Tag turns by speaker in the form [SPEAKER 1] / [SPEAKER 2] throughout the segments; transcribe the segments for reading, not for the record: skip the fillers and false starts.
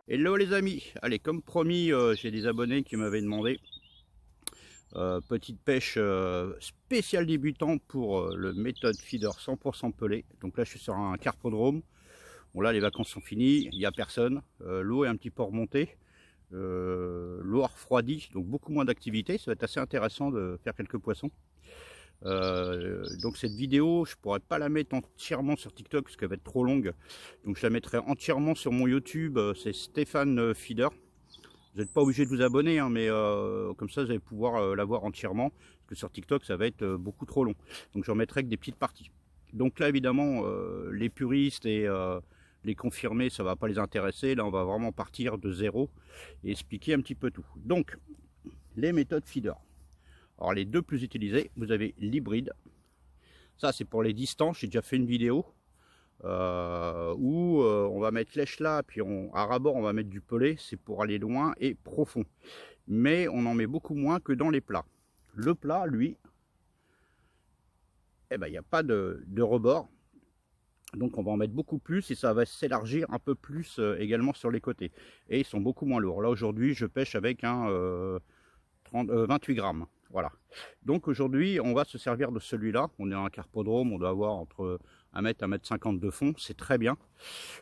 [SPEAKER 1] Hello les amis, allez comme promis j'ai des abonnés qui m'avaient demandé petite pêche spéciale débutant pour le méthode feeder 100% pelé. Donc là je suis sur un carpodrome, bon là les vacances sont finies, il n'y a personne, l'eau est un petit peu remontée, l'eau a refroidi, donc beaucoup moins d'activité, ça va être assez intéressant de faire quelques poissons. Donc cette vidéo je pourrais pas la mettre entièrement sur TikTok parce qu'elle va être trop longue, donc je la mettrai entièrement sur mon YouTube. C'est Stéphane Feeder. Vous n'êtes pas obligé de vous abonner hein, mais comme ça vous allez pouvoir la voir entièrement, parce que sur TikTok ça va être beaucoup trop long, donc je remettrai que des petites parties. Donc là évidemment les puristes et les confirmés ça va pas les intéresser. Là on va vraiment partir de zéro et expliquer un petit peu tout. Donc les méthodes feeder. Alors les deux plus utilisées, vous avez l'hybride. Ça c'est pour les distances, j'ai déjà fait une vidéo où on va mettre lèche là, puis à rabord on va mettre du pelé, c'est pour aller loin et profond. Mais on en met beaucoup moins que dans les plats. Le plat, lui, eh ben, il n'y a pas de rebord. Donc on va en mettre beaucoup plus et ça va s'élargir un peu plus également sur les côtés. Et ils sont beaucoup moins lourds. Là aujourd'hui je pêche avec un 28 grammes. Voilà. Donc aujourd'hui, on va se servir de celui-là. On est à un carpodrome, on doit avoir entre 1 m, 1 m 50 de fond. C'est très bien.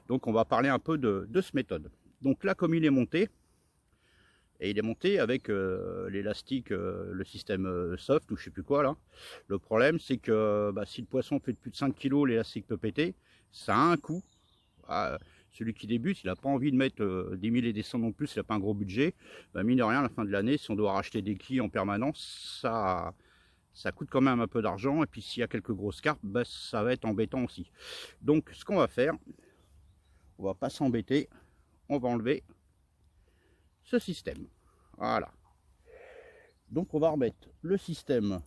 [SPEAKER 1] Donc on va parler un peu de cette méthode. Donc là, comme il est monté, et il est monté avec l'élastique, le système soft ou je sais plus quoi là. Le problème, c'est que si le poisson fait plus de 5 kg, l'élastique peut péter. Ça a un coût. Celui qui débute, il n'a pas envie de mettre des 1000 et des 100 non plus, il n'a pas un gros budget. Mine de rien, à la fin de l'année, si on doit racheter des quilles en permanence, ça coûte quand même un peu d'argent. Et puis s'il y a quelques grosses carpes, ça va être embêtant aussi. Donc ce qu'on va faire, on va pas s'embêter, on va enlever ce système. Voilà. Donc on va remettre le système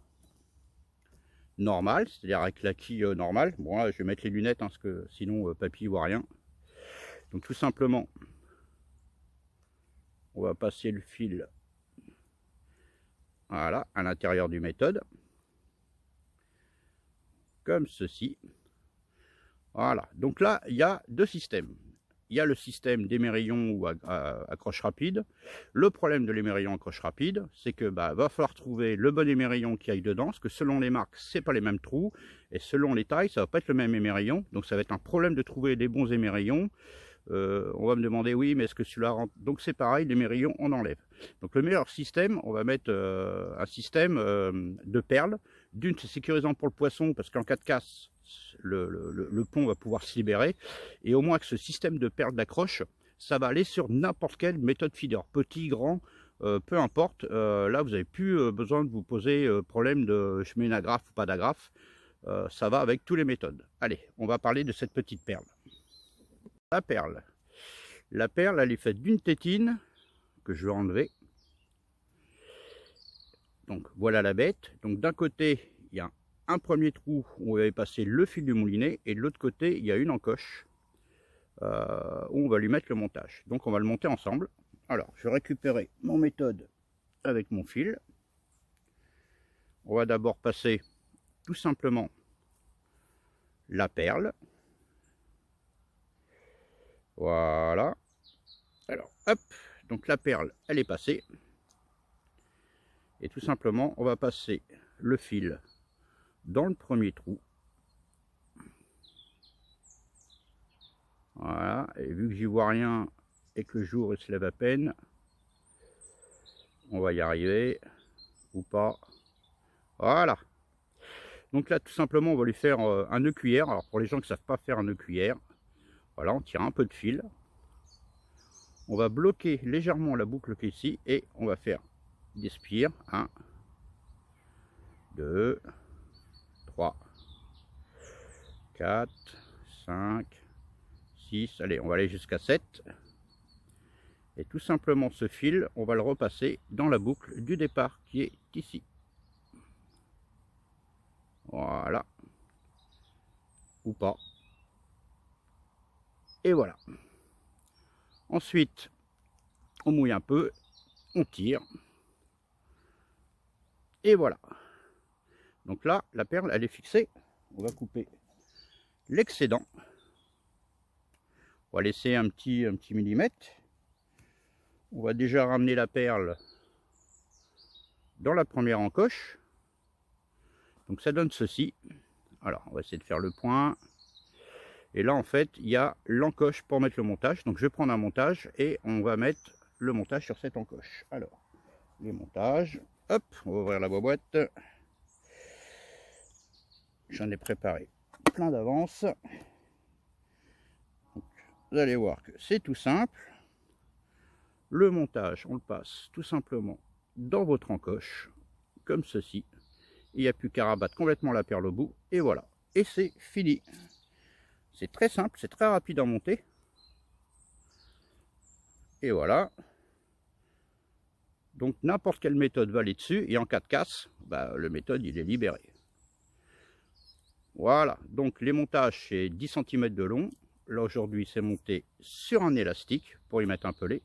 [SPEAKER 1] normal, c'est-à-dire avec la quille normale. Bon là, je vais mettre les lunettes hein, parce que sinon papy voit rien. Donc tout simplement, on va passer le fil voilà, à l'intérieur du méthode. Comme ceci. Voilà. Donc là, il y a deux systèmes. Il y a le système d'émerillon ou accroche rapide. Le problème de l'émerillon accroche rapide, c'est que va falloir trouver le bon émerillon qui aille dedans, parce que selon les marques, c'est pas les mêmes trous, et selon les tailles, ça va pas être le même émerillon. Donc ça va être un problème de trouver les bons émerillons. On va me demander oui mais est-ce que celui-là rentre, donc c'est pareil, l'émerillon on enlève. Donc le meilleur système, on va mettre un système de perles. D'une, c'est sécurisant pour le poisson parce qu'en cas de casse le pont va pouvoir se libérer, et au moins que ce système de perles d'accroche, ça va aller sur n'importe quelle méthode feeder, petit, grand, peu importe. Là vous n'avez plus besoin de vous poser problème de je mets une agrafe ou pas d'agrafe. Ça va avec toutes les méthodes. Allez, on va parler de cette petite perle. La perle, elle est faite d'une tétine que je vais enlever. Donc voilà la bête. Donc d'un côté, il y a un premier trou où on va passer le fil du moulinet, et de l'autre côté, il y a une encoche où on va lui mettre le montage. Donc on va le monter ensemble. Alors, je vais récupérer mon méthode avec mon fil. On va d'abord passer tout simplement la perle. Voilà. Alors, hop, donc la perle, elle est passée. Et tout simplement, on va passer le fil dans le premier trou. Voilà, et vu que j'y vois rien et que le jour il se lève à peine, on va y arriver, ou pas. Voilà. Donc là, tout simplement, on va lui faire un nœud cuillère. Alors pour les gens qui ne savent pas faire un nœud cuillère, voilà, on tire un peu de fil. On va bloquer légèrement la boucle qui est ici et on va faire des spires. 1, 2, 3, 4, 5, 6. Allez, on va aller jusqu'à 7. Et tout simplement, ce fil, on va le repasser dans la boucle du départ qui est ici. Voilà. Ou pas. Et voilà. Ensuite, on mouille un peu, on tire. Et voilà. Donc là, la perle, elle est fixée. On va couper l'excédent. On va laisser un petit millimètre. On va déjà ramener la perle dans la première encoche. Donc ça donne ceci. Alors on va essayer de faire le point. Et là en fait il y a l'encoche pour mettre le montage. Donc je vais prendre un montage et on va mettre le montage sur cette encoche. Alors les montages, hop, on va ouvrir la boîte. J'en ai préparé plein d'avance. Vous allez voir que c'est tout simple. Le montage, on le passe tout simplement dans votre encoche, comme ceci. Il n'y a plus qu'à rabattre complètement la perle au bout, et voilà. Et c'est fini. C'est très simple, c'est très rapide à monter. Et voilà. Donc n'importe quelle méthode va aller dessus, et en cas de casse, bah, le méthode il est libéré. Voilà, donc les montages c'est 10 cm de long. Là aujourd'hui c'est monté sur un élastique pour y mettre un pelé.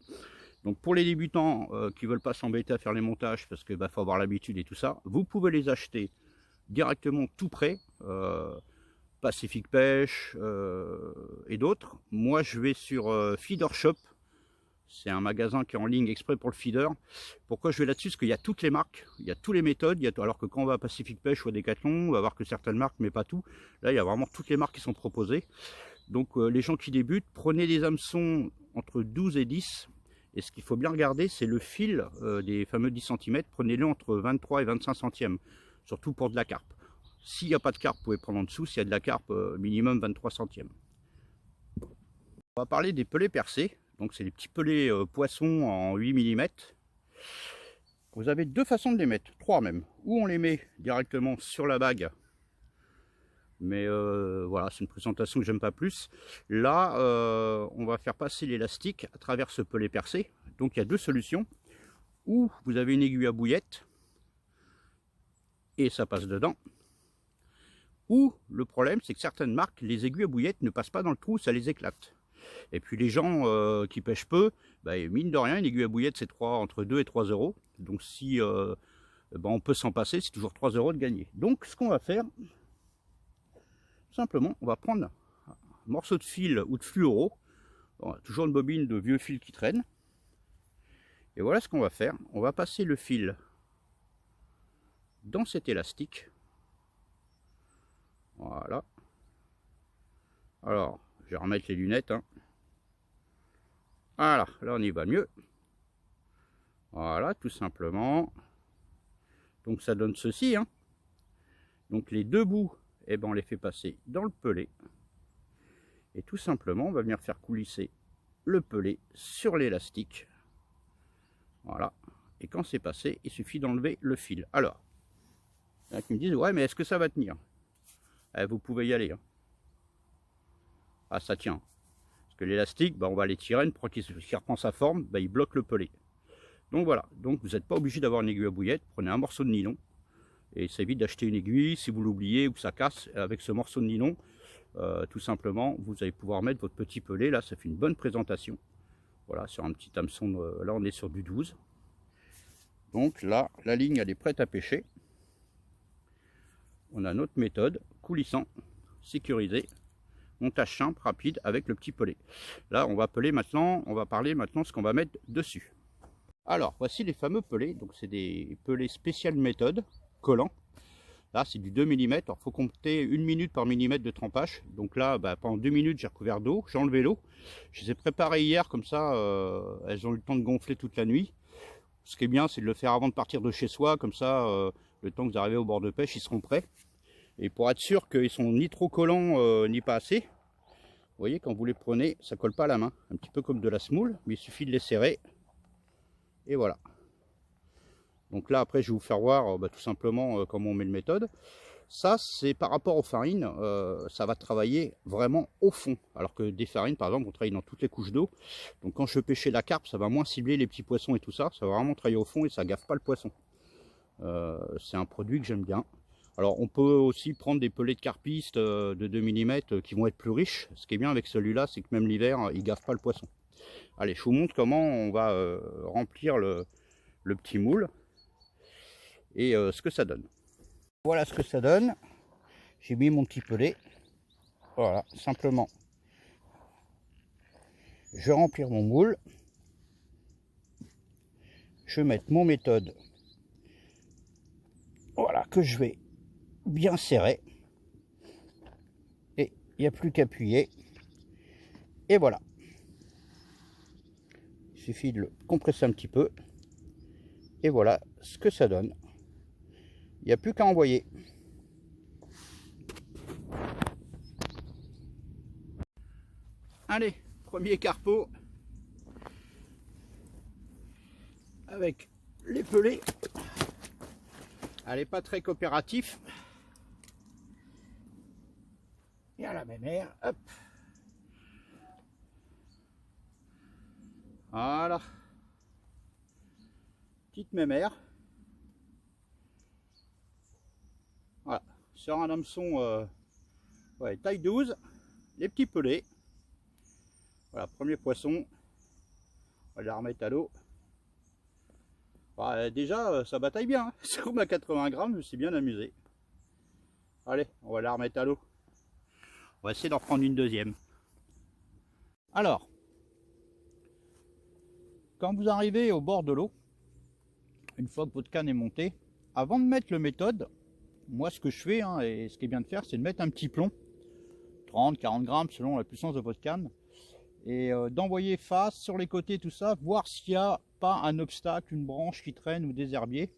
[SPEAKER 1] Donc pour les débutants qui ne veulent pas s'embêter à faire les montages parce qu'il faut avoir l'habitude et tout ça, vous pouvez les acheter directement tout prêt, Pacific Pêche et d'autres. Moi je vais sur Feeder Shop, c'est un magasin qui est en ligne exprès pour le feeder. Pourquoi je vais là-dessus? Parce qu'il y a toutes les marques, il y a toutes les méthodes, alors que quand on va à Pacific Pêche ou à Decathlon, on va voir que certaines marques, mais pas tout. Là il y a vraiment toutes les marques qui sont proposées. Donc les gens qui débutent, prenez des hameçons entre 12 et 10. Et ce qu'il faut bien regarder, c'est le fil des fameux 10 cm. Prenez-le entre 23 et 25 centièmes, surtout pour de la carpe. S'il n'y a pas de carpe, vous pouvez prendre en dessous. S'il y a de la carpe, minimum 23 centièmes. On va parler des pelés percés. Donc c'est des petits pelés poissons en 8 mm. Vous avez deux façons de les mettre, trois même. Ou on les met directement sur la bague. Mais voilà, c'est une présentation que j'aime pas plus. Là, on va faire passer l'élastique à travers ce pelé percé. Donc il y a deux solutions. Ou vous avez une aiguille à bouillette et ça passe dedans. Ou le problème, c'est que certaines marques, les aiguilles à bouillette ne passent pas dans le trou, ça les éclate. Et puis les gens qui pêchent peu, bah, mine de rien, une aiguille à bouillette c'est entre 2 et 3 euros. Donc si bah, on peut s'en passer, c'est toujours 3 euros de gagner. Donc ce qu'on va faire, simplement, on va prendre un morceau de fil ou de fluoro. On a toujours une bobine de vieux fil qui traîne. Et voilà ce qu'on va faire. On va passer le fil dans cet élastique. Voilà. Alors, je vais remettre les lunettes. Hein. Voilà, là on y va mieux. Voilà, tout simplement. Donc ça donne ceci. Hein. Donc les deux bouts, eh ben, on les fait passer dans le pelé. Et tout simplement, on va venir faire coulisser le pelé sur l'élastique. Voilà. Et quand c'est passé, il suffit d'enlever le fil. Alors, il y en a qui me disent, ouais, mais est-ce que ça va tenir? Vous pouvez y aller. Hein. Ah, ça tient. Parce que l'élastique, bah, on va l'étirer, une fois qu'il reprend sa forme, bah, il bloque le pelé. Donc voilà. Donc vous n'êtes pas obligé d'avoir une aiguille à bouillette. Prenez un morceau de nylon. Et ça évite d'acheter une aiguille. Si vous l'oubliez ou que ça casse, avec ce morceau de nylon, tout simplement, vous allez pouvoir mettre votre petit pelé. Là, ça fait une bonne présentation. Voilà, sur un petit hameçon. Là, on est sur du 12. Donc là, la ligne, elle est prête à pêcher. On a notre méthode, coulissant, sécurisé, montage simple, rapide, avec le petit pelé. Là, on va parler maintenant de ce qu'on va mettre dessus. Alors, voici les fameux pelés. Donc, c'est des pelés spécial méthode, collants. Là, c'est du 2 mm. Alors, il faut compter 1 minute par millimètre de trempage. Donc là, bah, pendant 2 minutes, j'ai recouvert d'eau, j'ai enlevé l'eau. Je les ai préparées hier, comme ça, elles ont eu le temps de gonfler toute la nuit. Ce qui est bien, c'est de le faire avant de partir de chez soi, comme ça, le temps que vous arrivez au bord de pêche, ils seront prêts. Et pour être sûr qu'ils sont ni trop collants, ni pas assez, vous voyez, quand vous les prenez, ça colle pas à la main. Un petit peu comme de la semoule, mais il suffit de les serrer. Et voilà. Donc là, après, je vais vous faire voir tout simplement comment on met le méthode. Ça, c'est par rapport aux farines, ça va travailler vraiment au fond. Alors que des farines, par exemple, on travaille dans toutes les couches d'eau. Donc quand je pêchais la carpe, ça va moins cibler les petits poissons et tout ça. Ça va vraiment travailler au fond et ça gaffe pas le poisson. C'est un produit que j'aime bien. Alors on peut aussi prendre des pelés de carpiste de 2 mm qui vont être plus riches. Ce qui est bien avec celui-là, c'est que même l'hiver, il gaffe pas le poisson. Allez, je vous montre comment on va remplir le petit moule et ce que ça donne. Voilà ce que ça donne. J'ai mis mon petit pelé. Voilà, simplement. Je vais remplir mon moule. je vais mettre mon méthode. Voilà, que je vais bien serrer. Et il n'y a plus qu'à appuyer. Et voilà. Il suffit de le compresser un petit peu. Et voilà ce que ça donne. Il n'y a plus qu'à envoyer. Allez, premier carpeau. Avec les pelés. Elle n'est pas très coopératif. Et à la même air, hop. Voilà. Petite mémère. Voilà. Sur un hameçon ouais, taille 12. Les petits pelés. Voilà, premier poisson. On va les remettre à l'eau. Bah, déjà, ça bataille bien. Hein. Sur ma 80 grammes, je me suis bien amusé. Allez, on va la remettre à l'eau. On va essayer d'en prendre une deuxième. Alors, quand vous arrivez au bord de l'eau, une fois que votre canne est montée, avant de mettre le méthode, moi ce que je fais, hein, et ce qui est bien de faire, c'est de mettre un petit plomb, 30-40 grammes selon la puissance de votre canne, et d'envoyer face sur les côtés, tout ça, voir s'il n'y a pas un obstacle, une branche qui traîne ou des herbiers.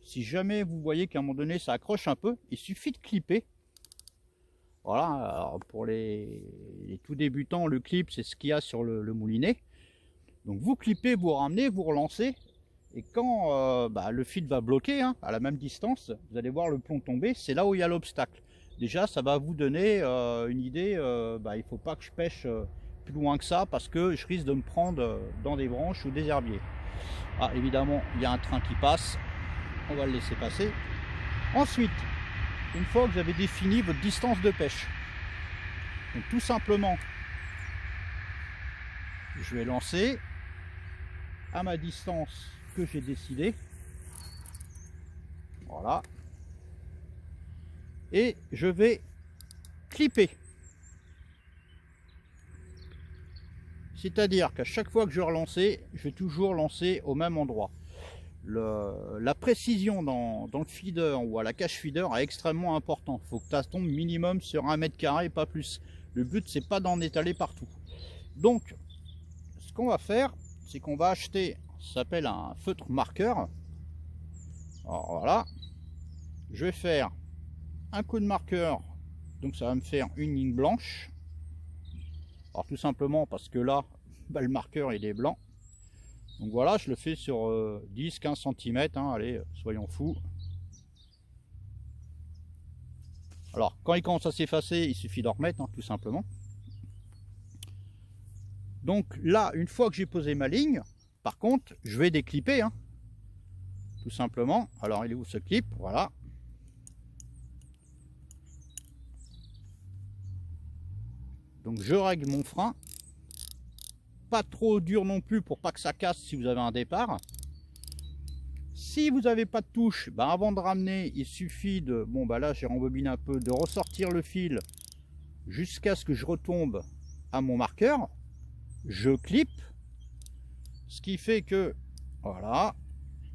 [SPEAKER 1] Si jamais vous voyez qu'à un moment donné ça accroche un peu, il suffit de clipper. Voilà, alors pour les tout débutants, le clip c'est ce qu'il y a sur le moulinet. Donc vous clippez, vous ramenez, vous relancez, et quand le fil va bloquer hein, à la même distance, vous allez voir le plomb tomber, c'est là où il y a l'obstacle. Déjà ça va vous donner une idée, il ne faut pas que je pêche plus loin que ça parce que je risque de me prendre dans des branches ou des herbiers. Ah, évidemment il y a un train qui passe, on va le laisser passer. Ensuite, une fois que vous avez défini votre distance de pêche, donc tout simplement je vais lancer à ma distance que j'ai décidé, voilà, et je vais clipper. C'est-à-dire qu'à chaque fois que je vais relancer, je vais toujours lancer au même endroit. La précision dans le feeder ou à la cache feeder est extrêmement importante. Il faut que ça tombe minimum sur 1 mètre carré, pas plus. Le but, c'est pas d'en étaler partout. Donc, ce qu'on va faire, c'est qu'on va acheter, ça s'appelle un feutre marqueur. Alors voilà, je vais faire un coup de marqueur, donc ça va me faire une ligne blanche. Alors tout simplement parce que là, le marqueur il est blanc. Donc voilà, je le fais sur 10-15 cm, hein, allez, soyons fous. Alors quand il commence à s'effacer, il suffit d'en remettre, hein, tout simplement. Donc là, une fois que j'ai posé ma ligne, par contre, je vais déclipper, hein, tout simplement. Alors il est où ce clip? Voilà. Donc je règle mon frein. Pas trop dur non plus pour pas que ça casse si vous avez un départ. Si vous n'avez pas de touche, avant de ramener, il suffit de, là j'ai rembobiné un peu, de ressortir le fil jusqu'à ce que je retombe à mon marqueur. Je clippe, ce qui fait que, voilà,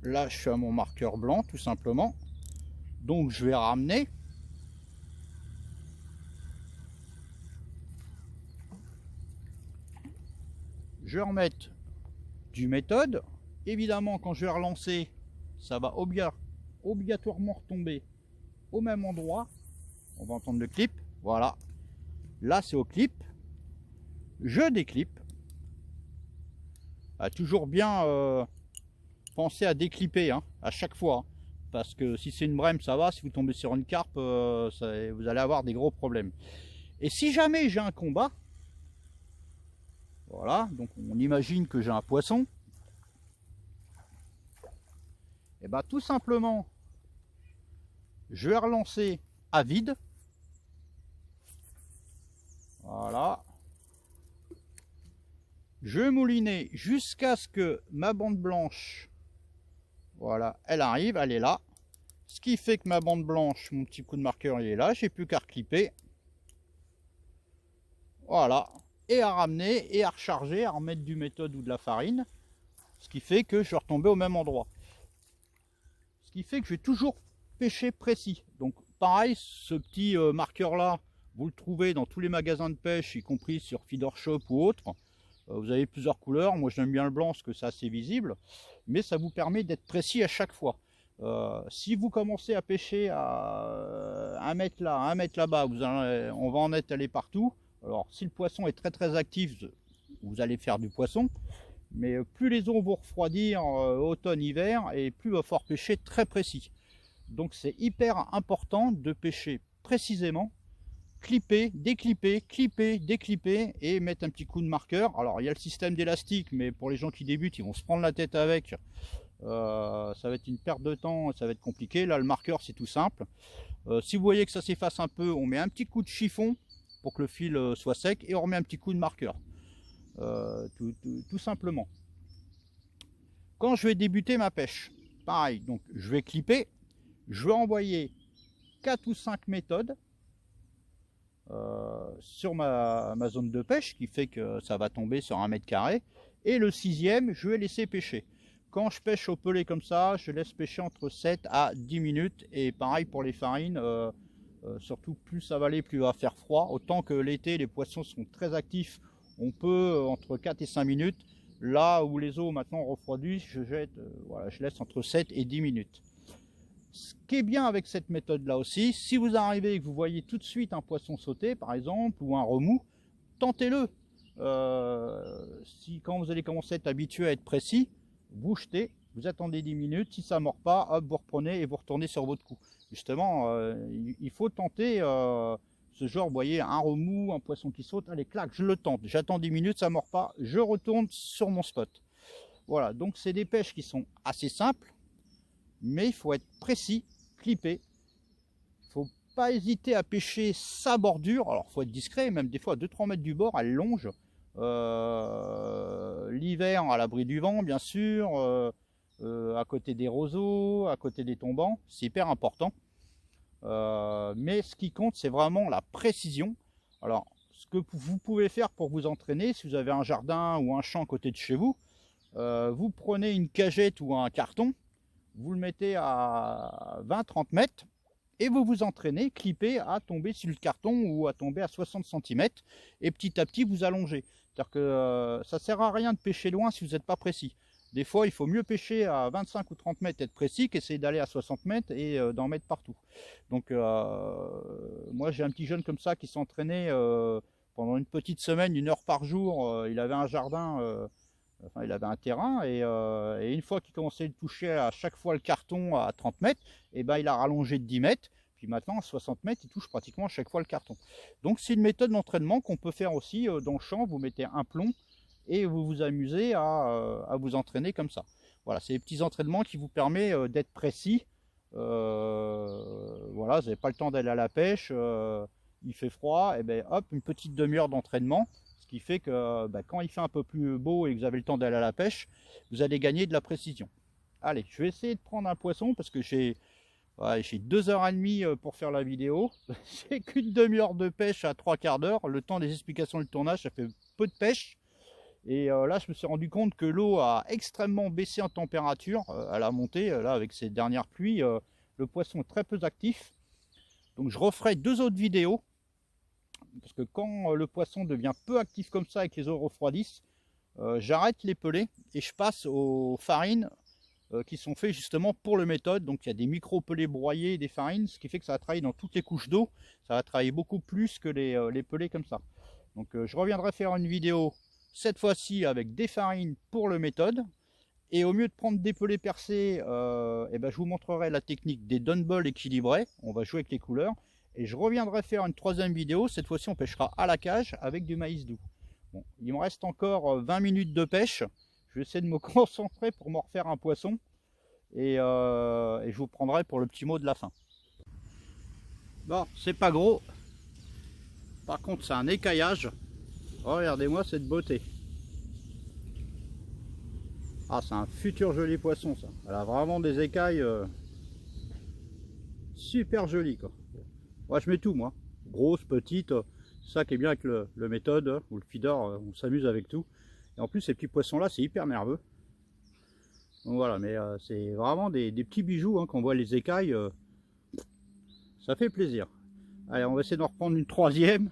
[SPEAKER 1] là je suis à mon marqueur blanc tout simplement. Donc je vais ramener. Je vais remettre du méthode. Évidemment, quand je vais relancer, ça va obligatoirement retomber au même endroit. On va entendre le clip. Voilà. Là, c'est au clip. Je déclipe. Toujours bien penser à déclipper hein, à chaque fois. Hein, parce que si c'est une brème, ça va. Si vous tombez sur une carpe, vous allez avoir des gros problèmes. Et si jamais j'ai un combat, voilà, donc on imagine que j'ai un poisson. Et tout simplement, je vais relancer à vide. Voilà. Je vais mouliner jusqu'à ce que ma bande blanche, voilà, elle arrive, elle est là. Ce qui fait que ma bande blanche, mon petit coup de marqueur, il est là. J'ai plus qu'à reclipper. Voilà. Et à ramener et à recharger, à remettre du méthode ou de la farine. Ce qui fait que je vais retomber au même endroit. Ce qui fait que je vais toujours pêcher précis. Donc pareil, ce petit marqueur là, vous le trouvez dans tous les magasins de pêche, y compris sur Feeder Shop ou autre. Vous avez plusieurs couleurs, moi j'aime bien le blanc parce que c'est assez visible, mais ça vous permet d'être précis à chaque fois. Si vous commencez à pêcher à 1 mètre là, 1 mètre là-bas, on va en étaler partout. Alors si le poisson est très actif, vous allez faire du poisson, mais plus les eaux vont refroidir automne-hiver, et plus il va falloir pêcher très précis. Donc c'est hyper important de pêcher précisément, clipper, déclipper, clipper, déclipper et mettre un petit coup de marqueur. Alors il y a le système d'élastique, mais pour les gens qui débutent, ils vont se prendre la tête avec. Ça va être une perte de temps, ça va être compliqué. Là le marqueur c'est tout simple. Si vous voyez que ça s'efface un peu, on met un petit coup de chiffon pour que le fil soit sec et on remet un petit coup de marqueur. Tout simplement. Quand je vais débuter ma pêche, pareil, donc je vais clipper, je vais envoyer 4 ou 5 méthodes sur ma zone de pêche, qui fait que ça va tomber sur 1 mètre carré, et le 6e je vais laisser pêcher. Quand je pêche au pelé comme ça, je laisse pêcher entre 7 à 10 minutes, et pareil pour les farines, surtout plus ça va aller, plus il va faire froid. Autant que l'été les poissons sont très actifs, on peut entre 4 et 5 minutes. Là où les eaux maintenant refroidissent, voilà, je laisse entre 7 et 10 minutes. Ce qui est bien avec cette méthode là aussi, si vous arrivez et que vous voyez tout de suite un poisson sauter par exemple, ou un remous, tentez-le. Si quand vous allez commencer à être habitué à être précis, vous jetez, vous attendez 10 minutes, si ça ne mord pas, hop, vous reprenez et vous retournez sur votre coup. Justement, il faut tenter ce genre, vous voyez, un remous, un poisson qui saute, allez, clac, je le tente, j'attends 10 minutes, ça ne mord pas, je retourne sur mon spot. Voilà, donc c'est des pêches qui sont assez simples, mais il faut être précis, clipper. Il ne faut pas hésiter à pêcher sa bordure. Alors il faut être discret, même des fois à 2-3 mètres du bord, elle longe. L'hiver à l'abri du vent, bien sûr, à côté des roseaux, à côté des tombants, c'est hyper important. Mais ce qui compte, c'est vraiment la précision. Alors ce que vous pouvez faire pour vous entraîner, si vous avez un jardin ou un champ à côté de chez vous, vous prenez une cagette ou un carton, vous le mettez à 20-30 mètres et vous vous entraînez, clipper à tomber sur le carton ou à tomber à 60 cm, et petit à petit vous allongez. C'est-à-dire que ça ne sert à rien de pêcher loin si vous n'êtes pas précis. Des fois il faut mieux pêcher à 25 ou 30 mètres, être précis, qu'essayer d'aller à 60 mètres et d'en mettre partout. Donc moi j'ai un petit jeune comme ça qui s'entraînait pendant une petite semaine, 1 heure par jour. Il avait un jardin, enfin, il avait un terrain, et une fois qu'il commençait à toucher à chaque fois le carton à 30 mètres, et ben il a rallongé de 10 mètres, puis maintenant à 60 mètres il touche pratiquement à chaque fois le carton. Donc c'est une méthode d'entraînement qu'on peut faire aussi dans le champ. Vous mettez un plomb et vous vous amusez à vous entraîner comme ça. Voilà, c'est des petits entraînements qui vous permettent d'être précis. Voilà, vous n'avez pas le temps d'aller à la pêche, il fait froid, et ben hop, une petite demi-heure d'entraînement, ce qui fait que quand il fait un peu plus beau et que vous avez le temps d'aller à la pêche, vous allez gagner de la précision. Allez, je vais essayer de prendre un poisson parce que j'ai 2h30 pour faire la vidéo. J'ai qu'une demi-heure de pêche à 3/4 d'heure. Le temps des explications et le tournage, ça fait peu de pêche. Et là, je me suis rendu compte que l'eau a extrêmement baissé en température à la montée. Là, avec ces dernières pluies, le poisson est très peu actif. Donc, je referai 2 autres vidéos. Parce que quand le poisson devient peu actif comme ça et que les eaux refroidissent, j'arrête les pelés et je passe aux farines qui sont faits justement pour le méthode. Donc il y a des micro-pelés broyés, des farines, ce qui fait que ça va travailler dans toutes les couches d'eau. Ça va travailler beaucoup plus que les pelés comme ça. Donc je reviendrai faire une vidéo cette fois-ci avec des farines pour le méthode. Et au mieux de prendre des pelés percés, je vous montrerai la technique des Dunball équilibrés. On va jouer avec les couleurs. Et je reviendrai faire une 3e vidéo. Cette fois-ci, on pêchera à la cage avec du maïs doux. Bon, il me reste encore 20 minutes de pêche. Je vais essayer de me concentrer pour me refaire un poisson. Et je vous prendrai pour le petit mot de la fin. Bon, c'est pas gros. Par contre, c'est un écaillage. Oh, regardez-moi cette beauté. Ah, c'est un futur joli poisson, ça. Elle a vraiment des écailles super jolies, quoi. Moi, je mets tout, moi. Grosse, petite. C'est ça qui est bien avec le méthode ou le feeder. On s'amuse avec tout. Et en plus, ces petits poissons-là, c'est hyper nerveux. Donc voilà, mais c'est vraiment des petits bijoux, hein, quand on voit les écailles, ça fait plaisir. Allez, on va essayer d'en reprendre une troisième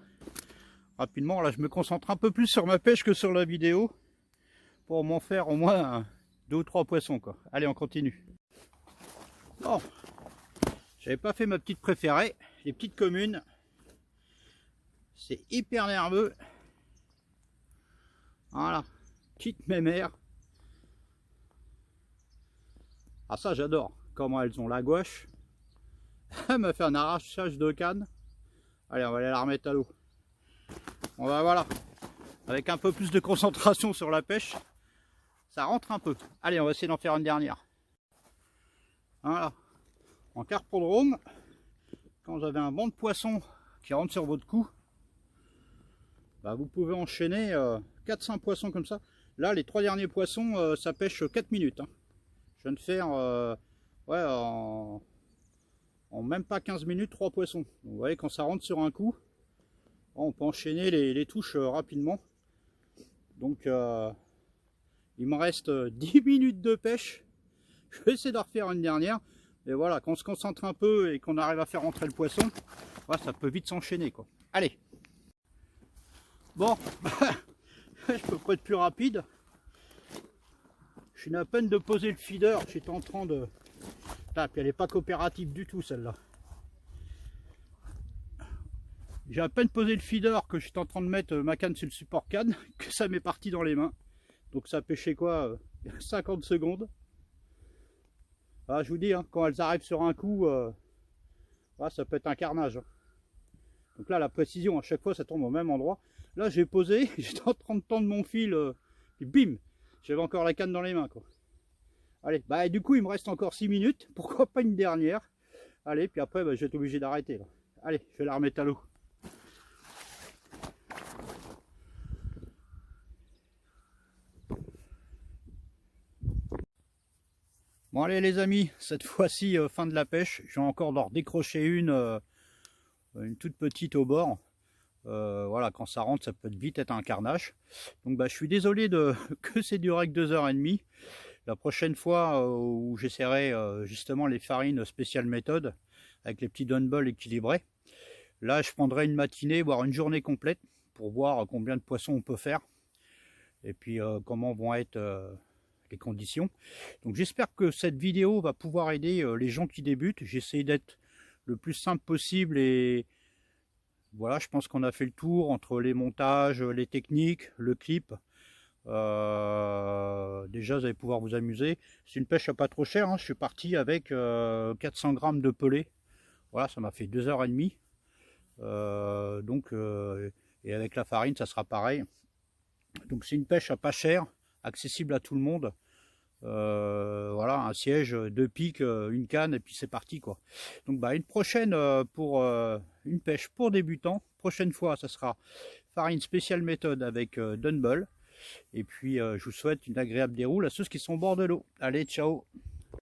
[SPEAKER 1] rapidement. Là, je me concentre un peu plus sur ma pêche que sur la vidéo pour m'en faire au moins 2 ou 3 poissons, quoi. Allez, on continue. Bon, j'avais pas fait ma petite préférée, les petites communes. C'est hyper nerveux. Voilà, petite mémère. Ah, ça j'adore, comment elles ont la gouache. Elle m'a fait un arrachage de canne. Allez, on va aller la remettre à l'eau. On va, voilà, avec un peu plus de concentration sur la pêche, ça rentre un peu. Allez, on va essayer d'en faire une dernière. Voilà, en carpodrome, quand vous avez un banc de poissons qui rentre sur votre cou, bah, vous pouvez enchaîner 4-5 poissons comme ça. Là, les 3 derniers poissons, ça pêche 4 minutes. Hein. Je viens de faire ouais, en même pas 15 minutes 3 poissons. Donc, vous voyez, quand ça rentre sur un coup, on peut enchaîner les touches rapidement. Donc il me reste 10 minutes de pêche. Je vais essayer de refaire une dernière. Mais voilà, quand on se concentre un peu et qu'on arrive à faire rentrer le poisson, voilà, ça peut vite s'enchaîner, quoi. Allez. Bon, je peux pas être plus rapide. Je suis à peine de poser le feeder. J'étais en train de... Ah, puis elle n'est pas coopérative du tout, celle-là. J'ai à peine posé le feeder que j'étais en train de mettre ma canne sur le support canne, que ça m'est parti dans les mains. Donc ça a pêché quoi 50 secondes. Ah, je vous dis, hein, quand elles arrivent sur un coup, ah, ça peut être un carnage. Hein. Donc là, la précision, à chaque fois, ça tombe au même endroit. Là, j'ai posé, j'étais en train de tendre mon fil, et bim, j'avais encore la canne dans les mains, quoi. Allez, bah du coup, il me reste encore 6 minutes. Pourquoi pas une dernière? Allez, puis après, bah, je vais être obligé d'arrêter. Allez, je vais la remettre à l'eau. Bon allez les amis, cette fois-ci fin de la pêche. Je vais encore leur décrocher une toute petite au bord. Voilà, quand ça rentre, ça peut vite être un carnage. Donc bah, je suis désolé que c'est duré que 2h30. La prochaine fois où j'essaierai justement les farines spéciales méthode avec les petits Dunball équilibrés, là je prendrai une matinée, voire une journée complète pour voir combien de poissons on peut faire et puis comment vont être les conditions. Donc j'espère que cette vidéo va pouvoir aider les gens qui débutent. J'essaie d'être le plus simple possible et voilà, je pense qu'on a fait le tour entre les montages, les techniques, le clip. Déjà vous allez pouvoir vous amuser. C'est une pêche à pas trop cher, hein. Je suis parti avec 400 grammes de pelé. Voilà, ça m'a fait 2h30. Et avec la farine ça sera pareil. Donc c'est une pêche à pas cher, accessible à tout le monde. Voilà, un siège, 2 pics, une canne et puis c'est parti, quoi. Donc bah une prochaine pour une pêche pour débutants. Prochaine fois ça sera farine spéciale méthode avec Dunball. Et puis je vous souhaite une agréable déroule à ceux qui sont au bord de l'eau. Allez, ciao.